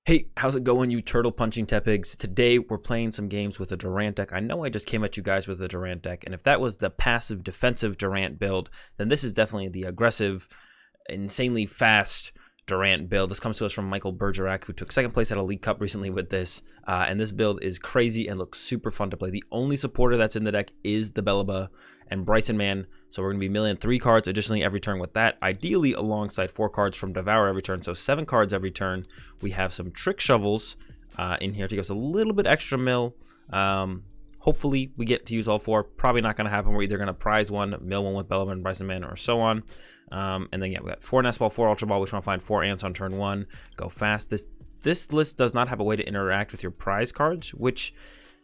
Hey, how's it going, you turtle punching tepigs? Today we're playing some games with a Durant deck. I know I just came at you guys with a Durant deck, and if that was the passive defensive Durant build, then this is definitely the aggressive, insanely fast Durant build. This comes to us from Michael Bergerac, who took second place at a League Cup recently with this, and this build is crazy and looks super fun to play. The only supporter that's in the deck is the Bellelba and Brycen-Man, so we're going to be milling 3 cards additionally every turn with that, ideally alongside 4 cards from Devour every turn, so 7 cards every turn. We have some Trick Shovels in here to give us a little bit extra mill. Hopefully we get to use all 4. Probably not going to happen. We're either going to prize one, mill one with Bellelba and Brycen-Man, or so on. And then yeah, we got 4 Nest Ball, 4 Ultra Ball. We just want to find 4 Ants on turn 1. Go fast. This list does not have a way to interact with your prize cards, which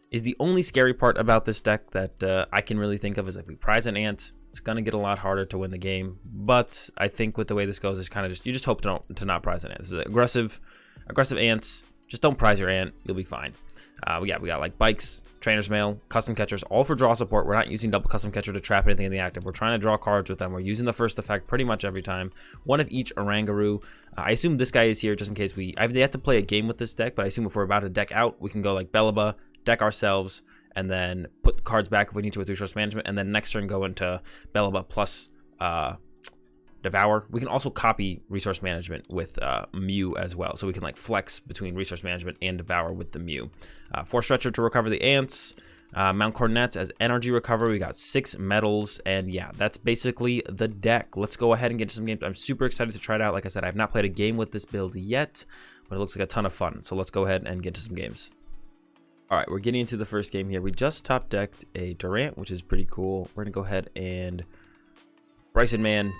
is the only scary part about this deck that I can really think of. Is if we prize an Ant, it's going to get a lot harder to win the game. But I think with the way this goes, it's kind of just, you just hope to not prize an Ant. This is aggressive Ants. Just don't prize your Ant. You'll be fine. We got like bikes, Trainers Mail, custom catchers, all for draw support. We're not using double custom catcher to trap anything in the active. We're trying to draw cards with them. We're using the first effect pretty much every time. One of each Oranguru. I assume this guy is here just in case they have to play a game with this deck, but I assume if we're about to deck out, we can go like Bellelba, deck ourselves, and then put cards back if we need to with resource management, and then next turn go into Bellelba plus Devour. We can also copy resource management with Mew as well, so we can like flex between resource management and Devour with the Mew. 4 Stretcher to recover the Ants, Mount Coronets as energy recovery. We got 6 medals, and yeah, that's basically the deck. Let's go ahead and get to some games. I'm super excited to try it out. Like I said, I have not played a game with this build yet, but it looks like a ton of fun, so let's go ahead and get to some games. All right, we're getting into the first game here. We just top decked a Durant, which is pretty cool. We're gonna go ahead and Brycen-Man,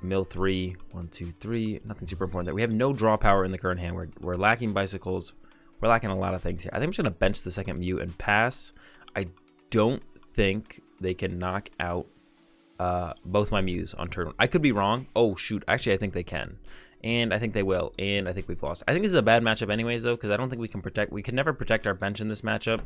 mill 3, 1, 2, 3. Nothing super important there. We have no draw power in the current hand. We're lacking bicycles. We're lacking a lot of things here. I think I'm just gonna bench the second Mew and pass. I don't think they can knock out both my Mews on turn 1. I could be wrong. Oh shoot, actually I think they can. And I think they will, and I think we've lost. I think this is a bad matchup anyways, though, because I don't think we can never protect our bench in this matchup.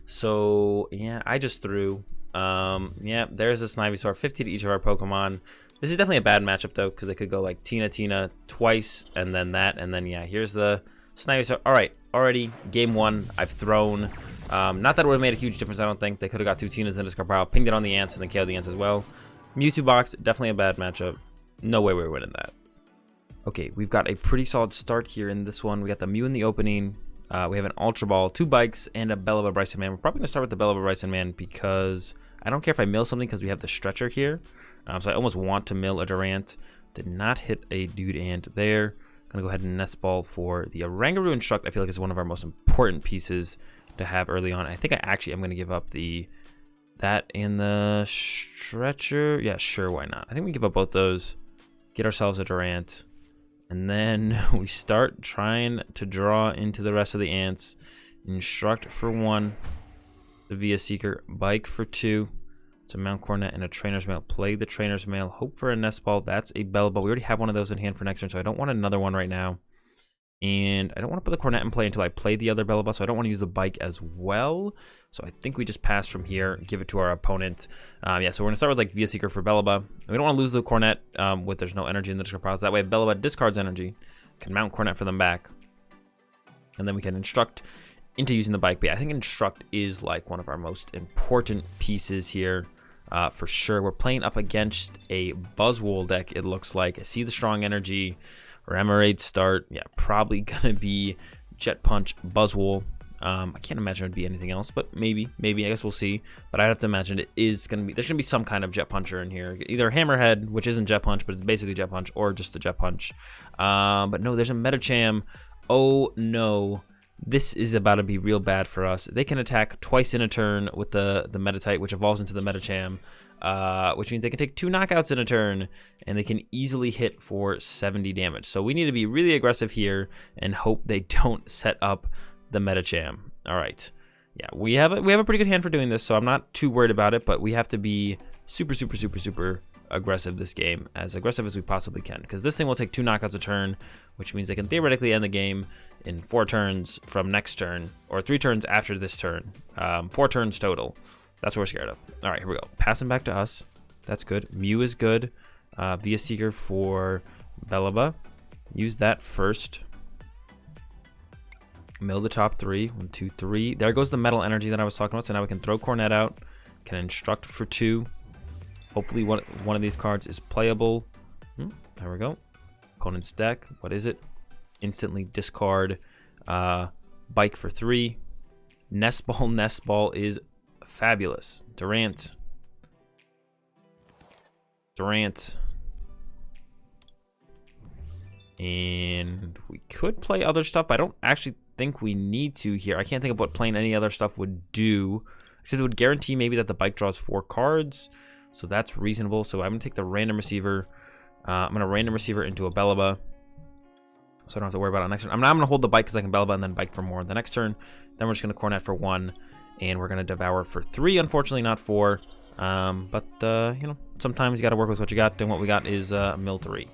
So, yeah, I just threw. Yeah, there's a Ivysaur, 50 to each of our Pokemon. This is definitely a bad matchup, though, because they could go, like, Tina twice, and then that, and then, yeah, here's the Ivysaur. All right, already, game 1, I've thrown. Not that it would have made a huge difference, I don't think. They could have got 2 Tinas in discard pile, pinged it on the Ants, and then KO'd the Ants as well. Mewtwo box, definitely a bad matchup. No way we're winning that. Okay, we've got a pretty solid start here in this one. We got the Mew in the opening. We have an Ultra Ball, 2 bikes, and a Bellelba Brycen-Man. We're probably going to start with the Bellelba Brycen-Man because I don't care if I mill something because we have the Stretcher here. So I almost want to mill a Durant. Did not hit a Dude Ant there. Going to go ahead and Nest Ball for the Oranguru Instruct. I feel like it's one of our most important pieces to have early on. I think I actually am going to give up that and the Stretcher. Yeah, sure, why not? I think we give up both those, get ourselves a Durant. And then we start trying to draw into the rest of the Ants. Instruct for 1, the Via Seeker, Bike for 2. It's a Mount Coronet and a Trainer's Mail. Play the Trainer's Mail. Hope for a Nest Ball. That's a Bellelba. We already have one of those in hand for next turn, so I don't want another one right now. And I don't want to put the Coronet in play until I play the other Bellelba, so I don't want to use the Bike as well. So I think we just pass from here, give it to our opponent. Yeah, so we're going to start with like Via Seeker for Bellelba. We don't want to lose the Coronet there's no energy in the discard piles. That way Bellelba discards energy, can Mount Coronet for them back. And then we can Instruct into using the Bike. But yeah, I think Instruct is like one of our most important pieces here. For sure. We're playing up against a Buzzwole deck, it looks like. I see the strong energy. Remoraid start, yeah, probably gonna be Jet Punch, Buzzwole. I can't imagine it'd be anything else, but maybe, I guess we'll see. But I'd have to imagine it is gonna be, there's gonna be some kind of Jet Puncher in here. Either Hammerhead, which isn't Jet Punch, but it's basically Jet Punch, or just the Jet Punch. But no, there's a Medicham. Oh no, this is about to be real bad for us. They can attack twice in a turn with the Meditite, which evolves into the Medicham. Which means they can take 2 knockouts in a turn, and they can easily hit for 70 damage. So we need to be really aggressive here and hope they don't set up the Medicham. All right, yeah, we have a pretty good hand for doing this, so I'm not too worried about it. But we have to be super aggressive this game, as aggressive as we possibly can, because this thing will take 2 knockouts a turn, which means they can theoretically end the game in 4 turns from next turn, or 3 turns after this turn. 4 turns total. That's what we're scared of. All right, here we go. Passing back to us. That's good. Mew is good. Via Seeker for Bellelba. Use that first. Mill the top 3. 1, 2, 3. There goes the metal energy that I was talking about. So now we can throw Coronet out. Can instruct for 2. Hopefully one of these cards is playable. There we go. Opponent's deck. What is it? Instantly discard Bike for 3. Nest Ball is fabulous. Durant. And we could play other stuff, but I don't actually think we need to here. I can't think of what playing any other stuff would do. Except it would guarantee maybe that the bike draws 4 cards. So that's reasonable. So I'm going to take the Random Receiver. I'm going to Random Receiver into a Bellelba. So I don't have to worry about it next turn. I'm going to hold the bike because I can Bellelba and then bike for more the next turn. Then we're just going to Coronet for 1. And we're going to Devour for 3. Unfortunately, not 4. But you know, sometimes you got to work with what you got. And what we got is Mill 3.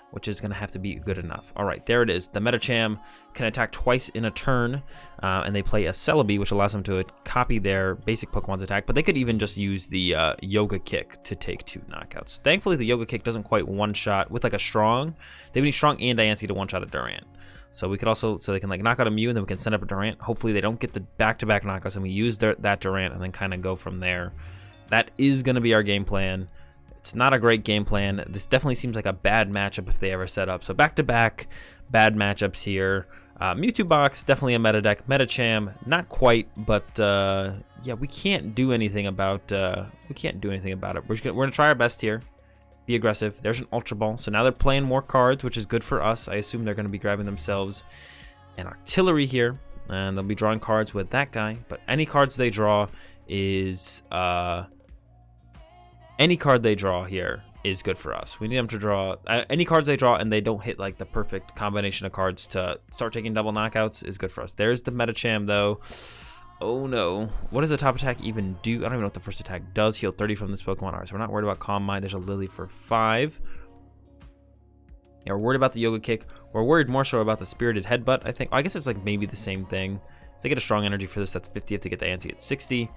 Which is going to have to be good enough. All right, there it is. The Metacham can attack twice in a turn, and they play a Celebi, which allows them to copy their basic Pokemon's attack, but they could even just use the Yoga Kick to take 2 knockouts. Thankfully, the Yoga Kick doesn't quite one-shot with like a Strong. They would need Strong and Diancie to one-shot a Durant. So we could also, so they can like knock out a Mew, and then we can send up a Durant. Hopefully they don't get the back-to-back knockouts, and we use that Durant, and then kind of go from there. That is going to be our game plan. It's not a great game plan. This definitely seems like a bad matchup if they ever set up. So back-to-back bad matchups here. Mewtwo box, definitely a meta deck. Metacham, not quite, but yeah, we can't do anything about it. We're gonna try our best here. Be aggressive. There's an Ultra Ball. So now they're playing more cards, which is good for us. I assume they're gonna be grabbing themselves an Artillery here, and they'll be drawing cards with that guy. But any cards they draw is any card they draw here is good for us. We need them to draw any cards they draw and they don't hit like the perfect combination of cards to start taking double knockouts is good for us. There's the Metacham though. Oh no. What does the top attack even do? I don't even know what the first attack does. Heal 30 from this Pokemon. Alright, so we're not worried about Calm Mind. There's a Lily for 5. Yeah, we're worried about the Yoga Kick. We're worried more so about the Spirited Headbutt, I think. I guess it's like maybe the same thing. If they get a Strong Energy for this, that's 50. If they get the Diancie, it's 60.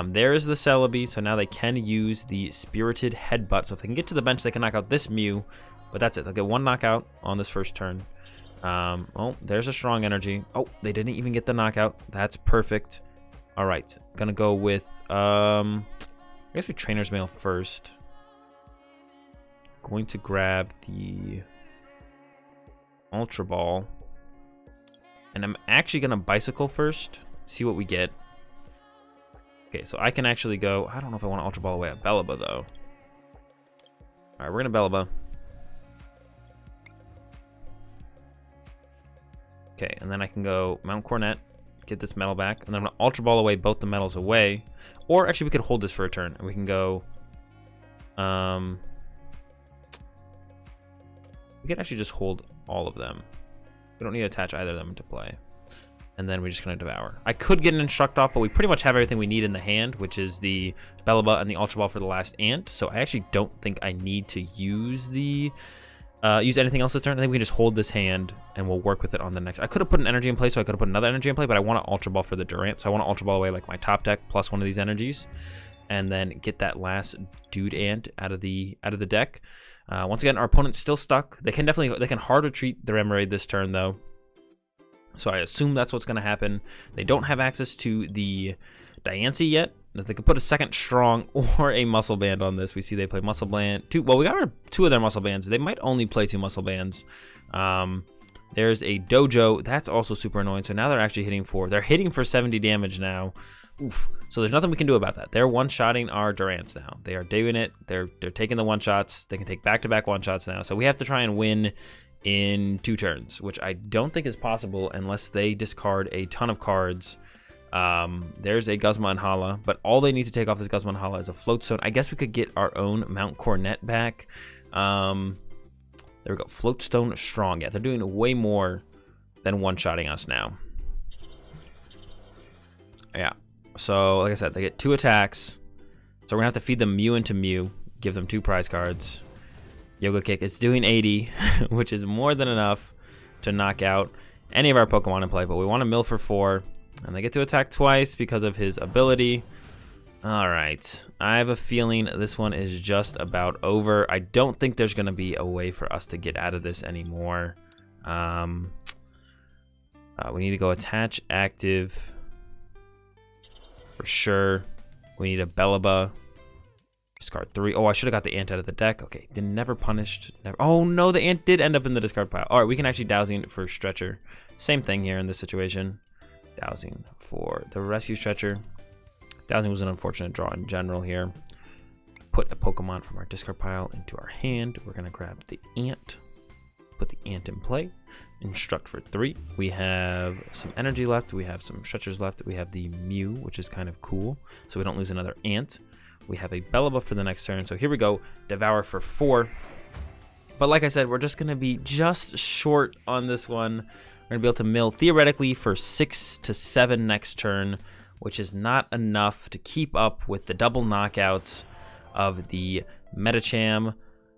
There is the Celebi, so now they can use the Spirited Headbutt. So if they can get to the bench, they can knock out this Mew, but that's it. They'll get 1 knockout on this first turn. Oh, there's a Strong Energy. Oh, they didn't even get the knockout. That's perfect. All right, gonna go with, I guess we Trainers Mail first. Going to grab the Ultra Ball. And I'm actually gonna Bicycle first, see what we get. Okay, so I can actually go, I don't know if I want to Ultra Ball away at Bellelba, though. Alright, we're going to Bellelba. Okay, and then I can go Mount Coronet, get this metal back, and then I'm going to Ultra Ball away both the metals away. Or actually, we could hold this for a turn, and we can go... we could actually just hold all of them. We don't need to attach either of them into play. And then we're just going to Devour. I could get an Instruct off, but we pretty much have everything we need in the hand, which is the Bellelba and the Ultra Ball for the last Ant. So I actually don't think I need to use the use anything else this turn. I think we can just hold this hand and we'll work with it on the next. I could have put an energy in play, so I could have put another energy in play, but I want to Ultra Ball for the Durant. So I want to Ultra Ball away like my top deck plus one of these energies, and then get that last Dude Ant out of the deck. Once again, our opponent's still stuck. They can hard retreat the Remoraid this turn though. So I assume that's what's going to happen. They don't have access to the Diancie yet. If they could put a second Strong or a Muscle Band on this, we see they play Muscle Band. Well, we got rid of 2 of their Muscle Bands. They might only play 2 Muscle Bands. There's a Dojo. That's also super annoying. So now they're actually hitting for... They're hitting for 70 damage now. Oof. So there's nothing we can do about that. They're one-shotting our Durants now. They are doing it. They're taking the one-shots. They can take back-to-back one-shots now. So we have to try and win in 2 turns, which I don't think is possible unless they discard a ton of cards. There's a Guzma and Hala, but all they need to take off this Guzma and Hala is a Floatstone. I guess we could get our own Mount Coronet back. There we go. Floatstone Strong. Yeah, they're doing way more than one-shotting us now. Yeah. So, like I said, they get 2 attacks. So we're going to have to feed them Mew into Mew. Give them 2 prize cards. Yoga Kick. It's doing 80, which is more than enough to knock out any of our Pokemon in play. But we want to mill for 4. And they get to attack twice because of his ability. Alright. I have a feeling this one is just about over. I don't think there's going to be a way for us to get out of this anymore. We need to go attach active for sure. We need a Bellelba. Discard 3. Oh, I should have got the ant out of the deck. Okay, then never punished. Never. Oh no, the ant did end up in the discard pile. All right, we can actually dowsing for stretcher. Same thing here in this situation. Dowsing for the rescue stretcher. Dowsing was an unfortunate draw in general here. Put a Pokemon from our discard pile into our hand. We're gonna grab the ant. Put the ant in play. Instruct for 3. We have some energy left. We have some stretchers left. We have the Mew, which is kind of cool, so we don't lose another ant. We have a Bellelba for the next turn. So here we go. Devour for 4. But like I said, we're just going to be just short on this one. We're going to be able to mill theoretically for 6 to 7 next turn, which is not enough to keep up with the double knockouts of the Medicham.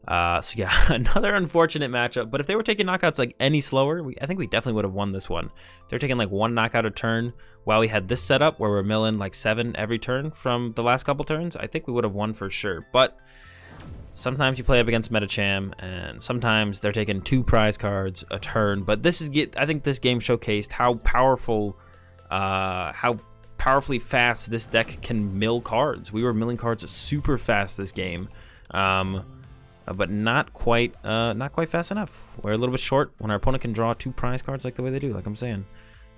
So yeah, another unfortunate matchup. But if they were taking knockouts like any slower, I think we definitely would have won this one. If they're taking like 1 knockout a turn while we had this setup where we're milling like 7 every turn from the last couple turns, I think we would have won for sure. But sometimes you play up against Medicham, and sometimes they're taking 2 prize cards a turn. But this is, I think this game showcased how powerfully fast this deck can mill cards. We were milling cards super fast this game. But not quite fast enough. We're a little bit short when our opponent can draw 2 prize cards like the way they do. Like I'm saying,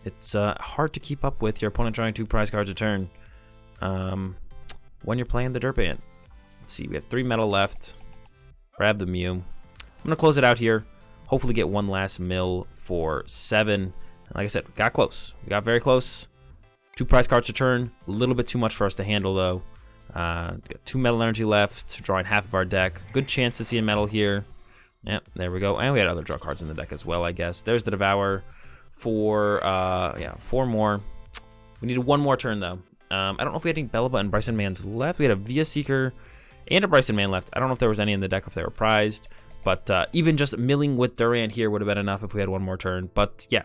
it's hard to keep up with your opponent drawing 2 prize cards a turn when you're playing the Derp Ant. Let's see, we have 3 metal left. Grab the Mew. I'm gonna close it out here. Hopefully get 1 last mill for 7. And like I said, we got close. We got very close. 2 prize cards a turn. A little bit too much for us to handle though. Got 2 metal energy left, drawing half of our deck. Good chance to see a metal here. Yep, there we go. And we had other draw cards in the deck as well, I guess. There's the Devour for 4 more. We needed 1 more turn though. I don't know if we had any Bellelba and Brycen-Man's left. We had a Via Seeker and a Brycen-Man left. I don't know if there was any in the deck if they were prized, but even just milling with Durant here would have been enough if we had 1 more turn. But yeah,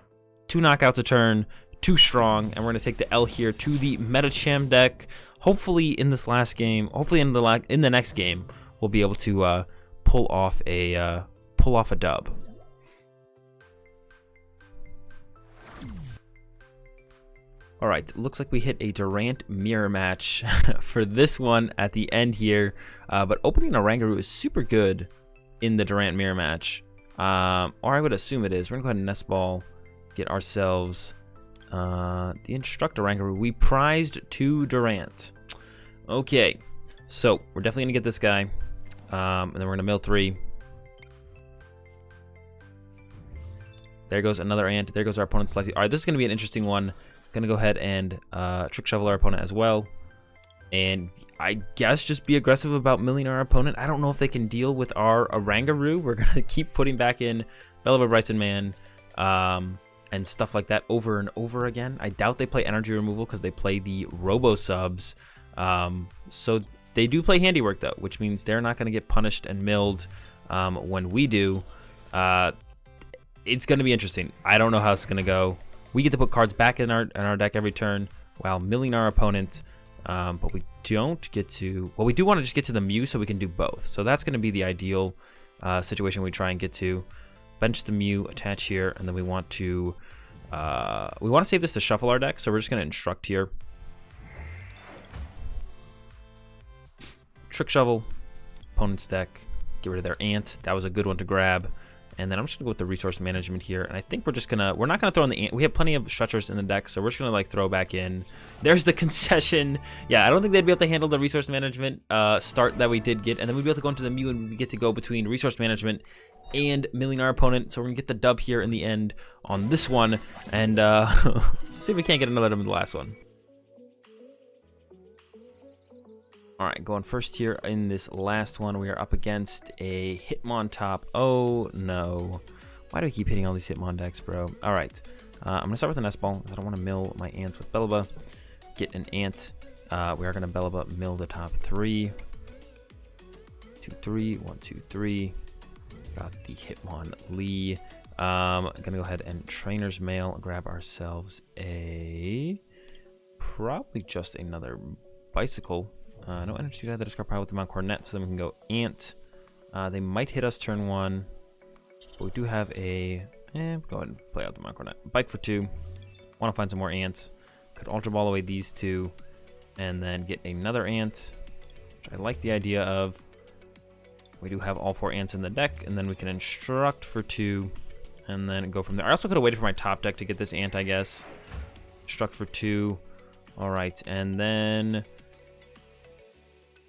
2 knockouts a turn, too strong, and we're gonna take the L here to the Medicham deck. Hopefully in this last game, hopefully in the next game, we'll be able to pull off a dub. All right, looks like we hit a Durant mirror match for this one at the end here. But opening Oranguru is super good in the Durant mirror match, or I would assume it is. We're gonna go ahead and nest ball, get ourselves the Instruct Oranguru. We prized 2 Durant. Okay, so we're definitely gonna get this guy, and then we're gonna mill 3. There goes another ant. There goes our opponent's Lexi. All right, this is gonna be an interesting one. Gonna go ahead and Trick Shovel our opponent as well, and I guess just be aggressive about milling our opponent. I don't know if they can deal with our Oranguru. We're gonna keep putting back in Bellelba Brycen-Man and stuff like that over and over again. I doubt they play energy removal because they play the Robo subs. So they do play Handiwork though, which means they're not going to get punished and milled when we do. It's going to be interesting. I don't know how it's going to go. We get to put cards back in our deck every turn while milling our opponent, but we don't get to. Well, we do want to just get to the Mew so we can do both. So that's going to be the ideal situation we try and get to. Bench the Mew, attach here, and then we want to save this to shuffle our deck. So we're just going to instruct here. Trick Shovel, opponent's deck, get rid of their ant. That was a good one to grab. And then I'm just gonna go with the resource management here. And I think we're not gonna throw in the ant. We have plenty of stretchers in the deck, so we're just gonna like throw back in. There's the concession. Yeah, I don't think they'd be able to handle the resource management start that we did get. And then we'd be able to go into the Mew and we get to go between resource management and milling our opponent. So we're gonna get the dub here in the end on this one. And see if we can't get another dub in the last one. All right, going first here in this last one, we are up against a Hitmontop. Oh no, why do I keep hitting all these Hitmon decks, bro? All right, I'm gonna start with an S-ball. I don't want to mill my ants with Bellelba. Get an ant. We are gonna Bellelba mill the top 3. 2, 3, 1, 2, 3. Got the Hitmon Lee. Gonna go ahead and Trainers Mail. Grab ourselves probably just another Bicycle. No energy to the discard pile with the Mount Coronet, so then we can go ant. They might hit us turn 1, but we do have a And go ahead and play out the Mount Coronet. Bike for 2. Want to find some more ants. Could Ultra Ball away these 2. And then get another ant. Which I like the idea of. We do have all 4 ants in the deck. And then we can instruct for 2. And then go from there. I also could have waited for my top deck to get this ant, I guess. Instruct for 2. Alright, and then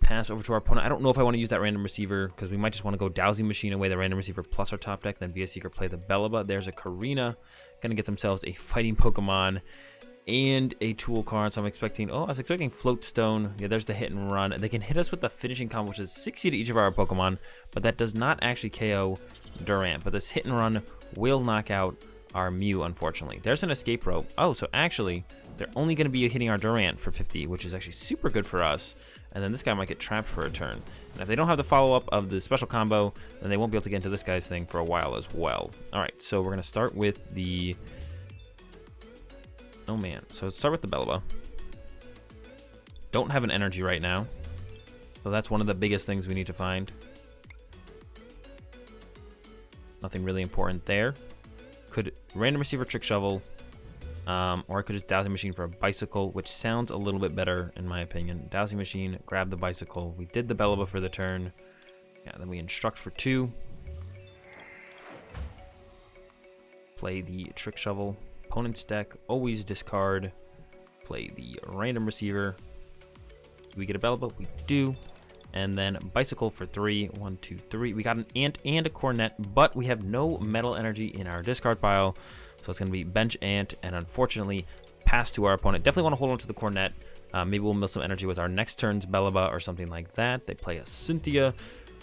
pass over to our opponent. I don't know if I want to use that Random Receiver, because we might just want to go Dowsing Machine away the Random Receiver plus our top deck, then via Seeker play the Bellelba. There's a Coronet, going to get themselves a fighting Pokemon and a tool card, so I'm expecting, oh, I was expecting Floatstone. Yeah, there's the hit and run. They can hit us with the finishing combo, which is 60 to each of our Pokemon, but that does not actually KO Durant. But this hit and run will knock out our Mew, unfortunately. There's an escape rope. Oh, so actually, they're only going to be hitting our Durant for 50, which is actually super good for us. And then this guy might get trapped for a turn. And if they don't have the follow-up of the special combo, then they won't be able to get into this guy's thing for a while as well. All right, so we're going to start with the... Oh, man. So let's start with the Bellelba. Don't have an energy right now. So that's one of the biggest things we need to find. Nothing really important there. Could Random Receiver Trick Shovel, or I could just Dowsing Machine for a Bicycle, which sounds a little bit better in my opinion. Dowsing Machine, grab the Bicycle. We did the Bellelba for the turn. Yeah, then we instruct for 2. Play the Trick Shovel. Opponent's deck, always discard. Play the Random Receiver. Do we get a Bellelba? We do. And then Bicycle for 3. 1, 2, 3. We got an ant and a Coronet, but we have no metal energy in our discard pile. So it's going to be bench ant and unfortunately pass to our opponent. Definitely want to hold on to the Coronet. Maybe we'll mill some energy with our next turn's Bellelba or something like that. They play a Cynthia.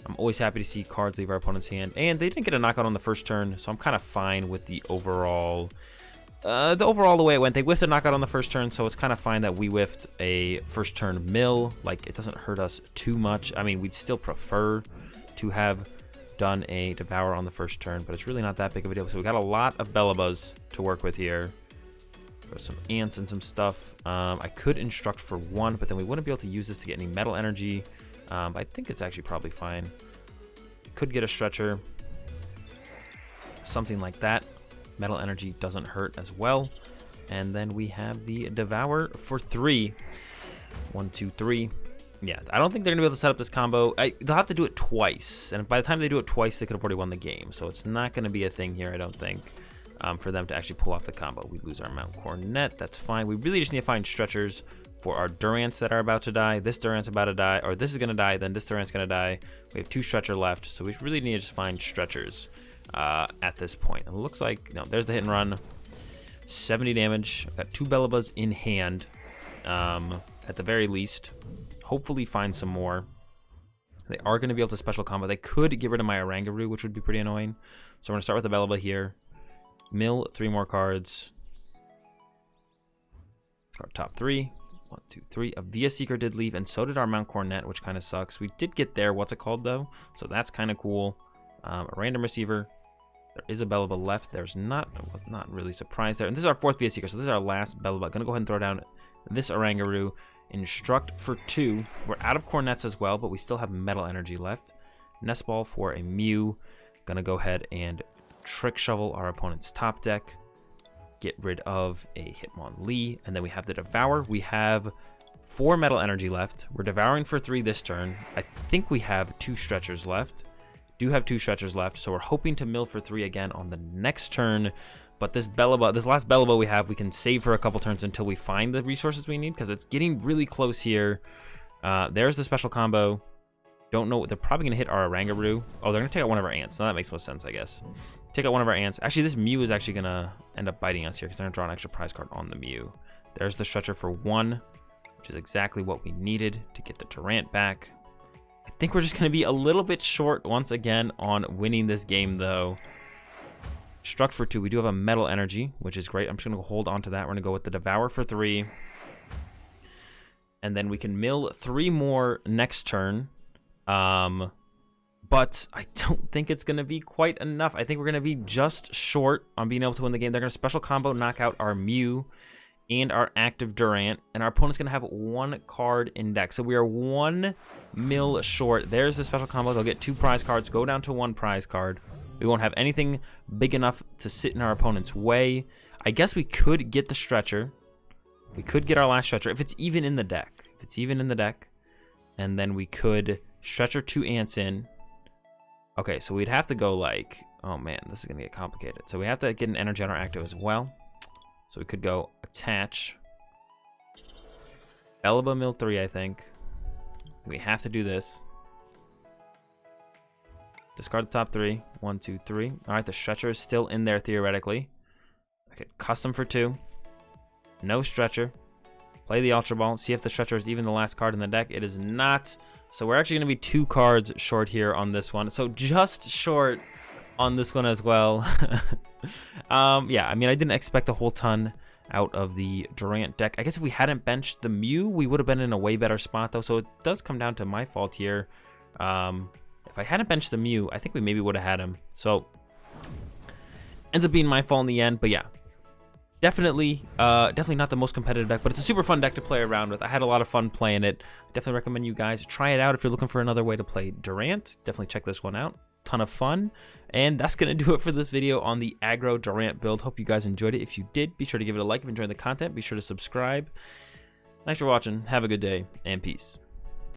I'm always happy to see cards leave our opponent's hand. And they didn't get a knockout on the first turn, so I'm kind of fine with the overall... the way it went. They whiffed a knockout on the first turn, so it's kind of fine that we whiffed a first turn mill. Like, it doesn't hurt us too much. I mean, we'd still prefer to have done a Devour on the first turn, but it's really not that big of a deal. So we got a lot of Bellelbas to work with here. Got some ants and some stuff. I could instruct for 1, but then we wouldn't be able to use this to get any metal energy. But I think it's actually probably fine. Could get a stretcher. Something like that. Metal energy doesn't hurt as well. And then we have the Devour for 3. 1, 2, 3. Yeah, I don't think they're going to be able to set up this combo. They'll have to do it twice. And by the time they do it twice, they could have already won the game. So it's not going to be a thing here, I don't think, for them to actually pull off the combo. We lose our Mount Coronet. That's fine. We really just need to find stretchers for our Durants that are about to die. This Durant's about to die, or this is going to die, then this Durant's going to die. We have 2 stretcher left, so we really need to just find stretchers at this point. And it looks like, no, there's the hit and run. 70 damage. I've got 2 Bellelbas in hand, at the very least. Hopefully find some more. They are going to be able to special combo. They could get rid of my Oranguru, which would be pretty annoying. So we're going to start with the Bellelba here. Mill 3 more cards. Card top 3. 1, 2, 3. A Via Seeker did leave, and so did our Mount Coronet, which kind of sucks. We did get there. What's it called, though? So that's kind of cool. A Random Receiver. There is a Bellelba left. There's not really surprised there. And this is our 4th Via Seeker, so this is our last Bellelba. Gonna go ahead and throw down this Oranguru. Instruct for 2. We're out of Coronets as well, but we still have metal energy left. Nest Ball for a Mew. Gonna go ahead and Trick Shovel our opponent's top deck. Get rid of a Hitmonlee. And then we have the Devour. We have 4 metal energy left. We're devouring for 3 this turn. I think we have 2 stretchers left. Do have 2 stretchers left, so we're hoping to mill for 3 again on the next turn. But this Bellelba, this last Bellelba we have, we can save for a couple turns until we find the resources we need, because it's getting really close here. There's the special combo. Don't know. They're probably going to hit our Oranguru. Oh, they're going to take out one of our ants. Now that makes most sense, I guess. Take out one of our ants. Actually, this Mew is actually going to end up biting us here, because they're going to draw an extra prize card on the Mew. There's the stretcher for 1, which is exactly what we needed to get the Durant back. I think we're just going to be a little bit short once again on winning this game, though. Struck for 2. We do have a metal energy, which is great. I'm just going to hold on to that. We're going to go with the Devour for 3. And then we can mill 3 more next turn. But I don't think it's going to be quite enough. I think we're going to be just short on being able to win the game. They're going to special combo knock out our Mew and our active Durant. And our opponent's going to have 1 card in deck. So we are 1 mill short. There's the special combo. They'll get 2 prize cards. Go down to 1 prize card. We won't have anything big enough to sit in our opponent's way. I guess we could get the stretcher. We could get our last stretcher if it's even in the deck. If it's even in the deck. And then we could stretcher 2 ants in. Okay, so we'd have to go like... Oh man, this is going to get complicated. So we have to get an Energizer active as well. So we could go attach. Bellelba mill 3, I think. We have to do this. Discard the top 3. 1, 2, 3. Alright, the stretcher is still in there theoretically. I could custom for 2. No stretcher. Play the Ultra Ball. See if the stretcher is even the last card in the deck. It is not. So we're actually going to be 2 cards short here on this one. So just short on this one as well. Yeah, I mean, I didn't expect a whole ton out of the Durant deck. I guess if we hadn't benched the Mew, we would have been in a way better spot, though. So it does come down to my fault here. If I hadn't benched the Mew, I think we maybe would have had him. So ends up being my fault in the end. But yeah, definitely not the most competitive deck, but it's a super fun deck to play around with. I had a lot of fun playing it. Definitely recommend you guys try it out if you're looking for another way to play Durant. Definitely check this one out. Ton of fun. And that's going to do it for this video on the aggro Durant build. Hope you guys enjoyed it. If you did, be sure to give it a like. If you enjoyed the content, be sure to subscribe. Thanks for watching. Have a good day, and peace.